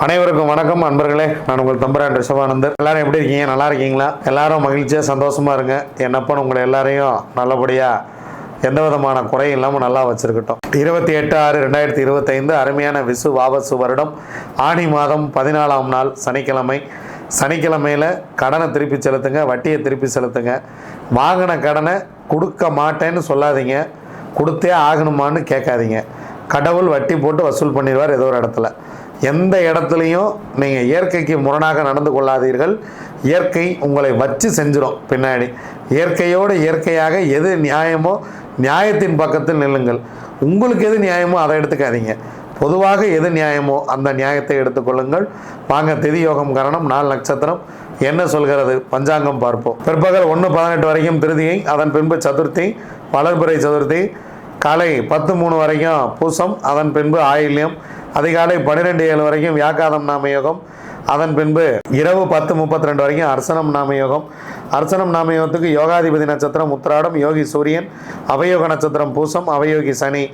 அனைவருக்கும் வணக்கம் அன்பர்களே. நான் உங்கள் தம்புரான் ரிஷபானந்தர். எல்லாரும் எப்படி இருக்கீங்க? நல்லா இருக்கீங்களா? எல்லாரும் மகிழ்ச்சியாக சந்தோஷமாக இருங்க. என்னப்பா உங்களை எல்லாரையும் நல்லபடியாக எந்த விதமான குறையும் இல்லாமல் நல்லா வச்சுருக்கட்டும். 28/6/2025 அருமையான விசு வாபசு வருடம் ஆனி மாதம் 14ஆம் நாள் சனிக்கிழமை. சனிக்கிழமையில் கடனை திருப்பி செலுத்துங்க, வட்டியை திருப்பி செலுத்துங்க. வாங்கின கடனை கொடுக்க மாட்டேன்னு சொல்லாதீங்க, கொடுத்தே ஆகணுமான்னு கேட்காதீங்க. கடவுள் வட்டி போட்டு வசூல் பண்ணிடுவார் ஏதோ ஒரு இடத்துல. எந்த இடத்துலையும் நீங்கள் இயற்கைக்கு முரணாக நடந்து கொள்ளாதீர்கள். இயற்கை உங்களை வச்சு செஞ்சிடும் பின்னாடி. இயற்கையோடு இயற்கையாக எது நியாயமோ நியாயத்தின் பக்கத்தில் நில்லுங்கள். உங்களுக்கு எது நியாயமோ அதை எடுத்துக்காதீங்க. பொதுவாக எது நியாயமோ அந்த நியாயத்தை எடுத்துக்கொள்ளுங்கள். வாங்க, திதி யோகம் கரணம், 4 நட்சத்திரம் என்ன சொல்கிறது பஞ்சாங்கம் பார்ப்போம். பிற்பகல் 1:18 வரைக்கும் திருதியை, அதன் பின்பு சதுர்த்தி, வளர்பிறை சதுர்த்தி. காலை 10:03 வரைக்கும் பூசம், அதன் பின்பு ஆயில்யம். அதிகாலை 12:07 வரைக்கும் வியாக்காதம் நாமயோகம். அதன் பின்பு இரவு 10:32 வரைக்கும் அர்ச்சனம் நாமயோகம். அர்ச்சனம் நாமயோகத்துக்கு யோகாதிபதி நட்சத்திரம் உத்திராடம், யோகி சூரியன். அவயோக நட்சத்திரம் பூசம், அவயோகி சனி.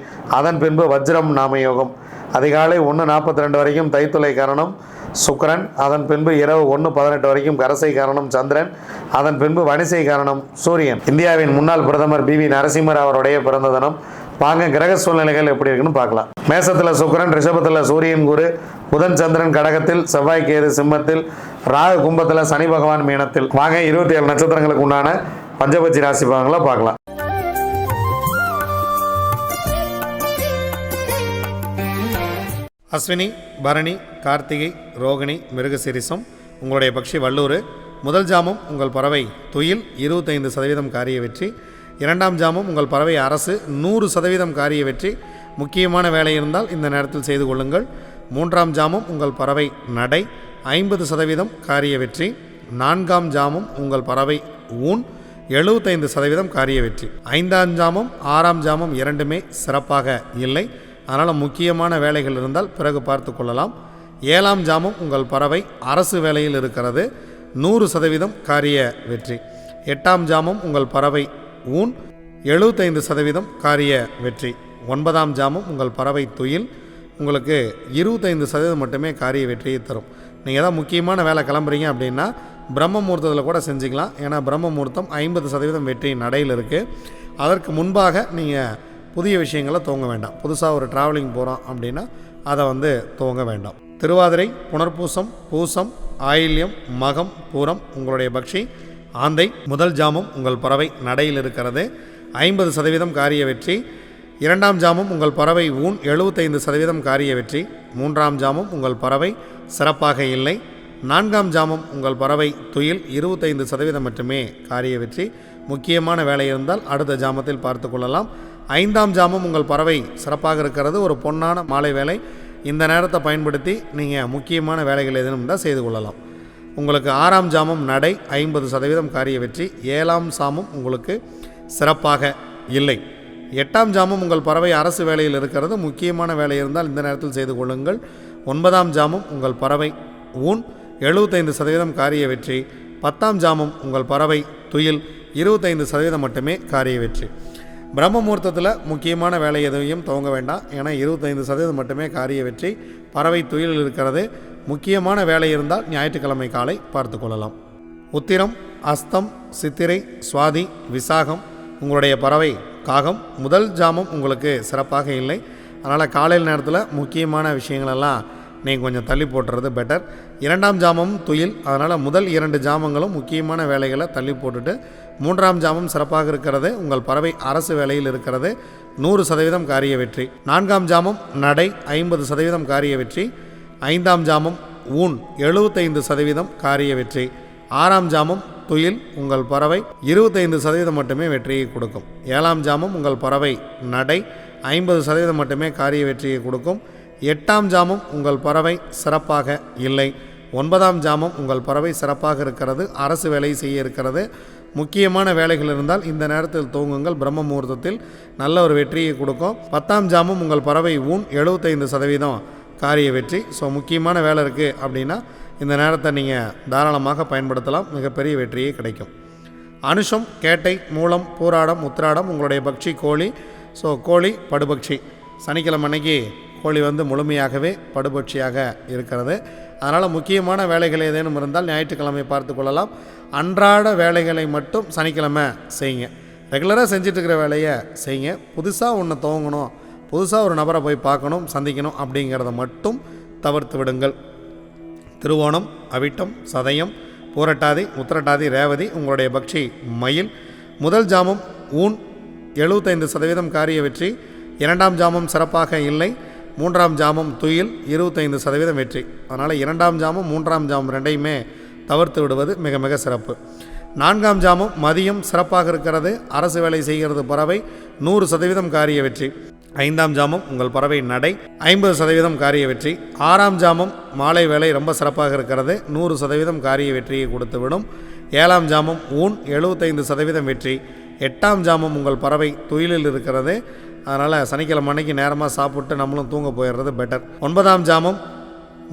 அதன் பின்பு வஜ்ரம் நாமயோகம். அதிகாலை 1:42 வரைக்கும் தைத்துளை கரணம் சுக்கிரன். அதன் பின்பு இரவு 1:18 வரைக்கும் கரசை கரணம் சந்திரன். அதன் பின்பு வணிசை கரணம் சூரியன். இந்தியாவின் முன்னாள் பிரதமர் PV நரசிம்மர் அவருடைய பிறந்த தினம். வாங்க, கிரக சூழ்நிலைகள் எப்படி இருக்குன்னு பார்க்கலாம். மேசத்தில் சுக்கிரன், ரிஷபத்தில் சூரியன் குரு, புதன் சந்திரன் கடகத்தில், செவ்வாய் கேது சிம்மத்தில், ராகு கும்பத்தில், சனி பகவான் மீனத்தில். வாங்க, 27 நட்சத்திரங்களுக்கு உண்டான பஞ்சபட்சி ராசி பலன்களை பார்க்கலாம். அஸ்வினி, பரணி, கார்த்திகை, ரோகிணி, மிருகசிரிசம் உங்களுடைய பக்ஷி வல்லூர். முதல் ஜாமம் உங்கள் பறவை துயில், 25% காரிய வெற்றி. இரண்டாம் ஜாமம் உங்கள் பறவை அரசு, 100% காரிய வெற்றி. முக்கியமான வேலை இருந்தால் இந்த நேரத்தில் செய்து கொள்ளுங்கள். மூன்றாம் ஜாமம் உங்கள் பறவை நடை, 50% காரிய வெற்றி. நான்காம் ஜாமம் உங்கள் பறவை ஊன், 75% காரிய வெற்றி. ஐந்தாம் ஜாமம் 6ஆம் ஜாமம் இரண்டுமே சிறப்பாக இல்லை. அதனால் முக்கியமான வேலைகள் இருந்தால் பிறகு பார்த்து கொள்ளலாம். 7ஆம் ஜாமம் உங்கள் பறவை அரசு வேலையில் இருக்கிறது, 100% காரிய வெற்றி. 8ஆம் ஜாமம் உங்கள் பறவை ஊன், 75% காரிய வெற்றி. 9ஆம் ஜாமம் உங்கள் பறவை துயில், உங்களுக்கு 25% மட்டுமே காரிய வெற்றியை தரும். நீங்கள் தான் முக்கியமான வேலை கிளம்புறீங்க அப்படின்னா பிரம்ம முகூர்த்தத்தில் கூட செஞ்சுக்கலாம். ஏன்னா பிரம்ம முகூர்த்தம் 50% வெற்றி நடையில் இருக்குது. அதற்கு முன்பாக நீங்கள் புதிய விஷயங்களை துவங்க வேண்டாம். புதுசாக ஒரு ட்ராவலிங் போகிறோம் அப்படின்னா அதை துவங்க வேண்டாம். திருவாதிரை, புனர்பூசம், பூசம், ஆயில்யம், மகம், பூரம் உங்களுடைய பக்ஷி ஆந்தை. முதல் ஜாமம் உங்கள் பறவை நடையில் இருக்கிறது, 50% காரிய வெற்றி. இரண்டாம் ஜாமம் உங்கள் பறவை ஊன், 75% காரிய வெற்றி. மூன்றாம் ஜாமம் உங்கள் பறவை சிறப்பாக இல்லை. நான்காம் ஜாமம் உங்கள் பறவை துயில், 25% மட்டுமே காரிய வெற்றி. முக்கியமான வேலை இருந்தால் அடுத்த ஜாமத்தில் பார்த்து கொள்ளலாம். ஐந்தாம் ஜாமம் உங்கள் பறவை சிறப்பாக இருக்கிறது, ஒரு பொன்னான மாலை வேலை. இந்த நேரத்தை பயன்படுத்தி நீங்கள் முக்கியமான வேலைகள் எதுவும் தான் செய்து கொள்ளலாம். உங்களுக்கு 6ஆம் ஜாமம் நடை, 50% காரிய வெற்றி. 7ஆம் ஜாமம் உங்களுக்கு சிறப்பாக இல்லை. 8ஆம் ஜாமம் உங்கள் பறவை அரசு வேலையில் இருக்கிறது, முக்கியமான வேலை இருந்தால் இந்த நேரத்தில் செய்து கொள்ளுங்கள். 9ஆம் ஜாமம் உங்கள் பறவை ஊன், 75% காரிய வெற்றி. 10ஆம் ஜாமம் உங்கள் பறவை துயில், 25% மட்டுமே காரிய வெற்றி. பிரம்ம முகூர்த்தத்தில் முக்கியமான வேலை எதையும் துவங்க வேண்டாம். ஏன்னா 25% மட்டுமே காரிய வெற்றி. பறவை துயிலில் இருக்கிறது. முக்கியமான வேலை இருந்தால் ஞாயிற்றுக்கிழமை காலை பார்த்து கொள்ளலாம். உத்திரம், அஸ்தம், சித்திரை, சுவாதி, விசாகம் உங்களுடைய பறவை காகம். முதல் ஜாமம் உங்களுக்கு சிறப்பாக இல்லை. அதனால் காலையில் நேரத்தில் முக்கியமான விஷயங்களெல்லாம் நீங்கள் கொஞ்சம் தள்ளி போட்டுறது பெட்டர். இரண்டாம் ஜாமம் துயில், அதனால் முதல் 2 ஜாமங்களும் முக்கியமான வேலைகளை தள்ளி போட்டுட்டு 3ஆம் ஜாமம் சிறப்பாக இருக்கிறது. உங்கள் பறவை அரசு வேலையில் இருக்கிறது, 100% காரிய வெற்றி. 4ஆம் ஜாமம் நடை, 50% காரிய வெற்றி. 5ஆம் ஜாமம் ஊன், 75% காரிய வெற்றி. 6ஆம் ஜாமம் துயில், உங்கள் பறவை 25% மட்டுமே வெற்றியை கொடுக்கும். 7ஆம் ஜாமம் உங்கள் பறவை நடை, 50% மட்டுமே காரிய வெற்றியை கொடுக்கும். 8ஆம் ஜாமம் உங்கள் பறவை சிறப்பாக இல்லை. 9ஆம் ஜாமம் உங்கள் பறவை சிறப்பாக இருக்கிறது, அரசு வேலை செய்ய இருக்கிறது. முக்கியமான வேலைகள் இருந்தால் இந்த நேரத்தில் துவங்குங்கள். பிரம்ம முகூர்த்தத்தில் நல்ல ஒரு வெற்றியை கொடுக்கும். 10ஆம் ஜாமம் உங்கள் பறவை ஊன், 75% காரிய வெற்றி. ஸோ முக்கியமான வேலை இருக்குது அப்படின்னா இந்த நேரத்தை நீங்கள் தாராளமாக பயன்படுத்தலாம், மிகப்பெரிய வெற்றியே கிடைக்கும். அனுஷம், கேட்டை, மூலம், பூராடம், உத்திராடம் உங்களுடைய பக்ஷி கோழி. ஸோ கோழி படுபக்ஷி. சனிக்கிழமை அன்னைக்கு கோழி வந்து முழுமையாகவே படுபட்சியாக இருக்கிறது. அதனால் முக்கியமான வேலைகள் ஏதேனும் இருந்தால் ஞாயிற்றுக்கிழமை பார்த்து கொள்ளலாம். அன்றாட வேலைகளை மட்டும் சனிக்கிழமை செய்யுங்க. ரெகுலராக செஞ்சிட்ருக்கிற வேலையை செய்யுங்க. புதுசாக ஒன்று துவங்கணும், புதுசாக ஒரு நபரை போய் பார்க்கணும், சந்திக்கணும் அப்படிங்கிறத மட்டும் தவிர்த்து விடுங்கள். திருவோணம், அவிட்டம், சதயம், பூரட்டாதி, உத்திரட்டாதி, ரேவதி உங்களுடைய பக்ஷி மயில். முதல் ஜாமம் ஊன் 75% காரிய வெற்றி. இரண்டாம் ஜாமம் சிறப்பாக இல்லை. மூன்றாம் ஜாமம் துயில் 25% வெற்றி. அதனால் இரண்டாம் ஜாமம் மூன்றாம் ஜாமம் ரெண்டையுமே தவிர்த்து விடுவது மிக மிக சிறப்பு. நான்காம் ஜாமம் மதியம் சிறப்பாக இருக்கிறது. அரசு வேலை செய்கிறது பறவை 100% காரிய வெற்றி. ஐந்தாம் ஜாமம் உங்கள் பறவை நடை 50% காரிய வெற்றி. ஆறாம் ஜாமம் மாலை வேலை ரொம்ப சிறப்பாக இருக்கிறது, 100% காரிய வெற்றியை கொடுத்துவிடும். ஏழாம் ஜாமம் ஊன் 75% வெற்றி. எட்டாம் ஜாமம் உங்கள் பறவை துயிலில் இருக்கிறது. அதனால் சனிக்கிழமை அன்னைக்கு நேரமாக சாப்பிட்டு நம்மளும் தூங்க போயிடுறது பெட்டர். ஒன்பதாம் ஜாமம்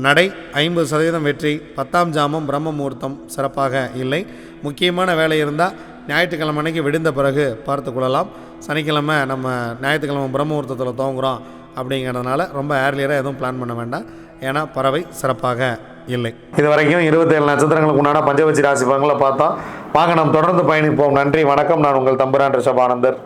நடை 50% வெற்றி. 10ஆம் ஜாமம் பிரம்ம முகூர்த்தம் சிறப்பாக இல்லை. முக்கியமான வேலை இருந்தால் ஞாயிற்றுக்கிழமை அன்னைக்கு விடுந்த பிறகு பார்த்து கொள்ளலாம். சனிக்கிழமை நம்ம ஞாயிற்றுக்கிழமை பிரம்ம முகூர்த்தத்தில் துவங்குறோம் அப்படிங்கிறதுனால ரொம்ப ஏர்லியராக எதுவும் பிளான் பண்ண வேண்டாம். ஏன்னா பறவை சிறப்பாக இல்லை. இது வரைக்கும் 27 நட்சத்திரங்களுக்கு உண்டான பஞ்சபட்சி ராசி பலன்களை பார்த்தோம். வாங்க நாம் தொடர்ந்து பயணிப்போம். நன்றி, வணக்கம். நான் உங்கள் தம்புரான் ரிஷபானந்தர்.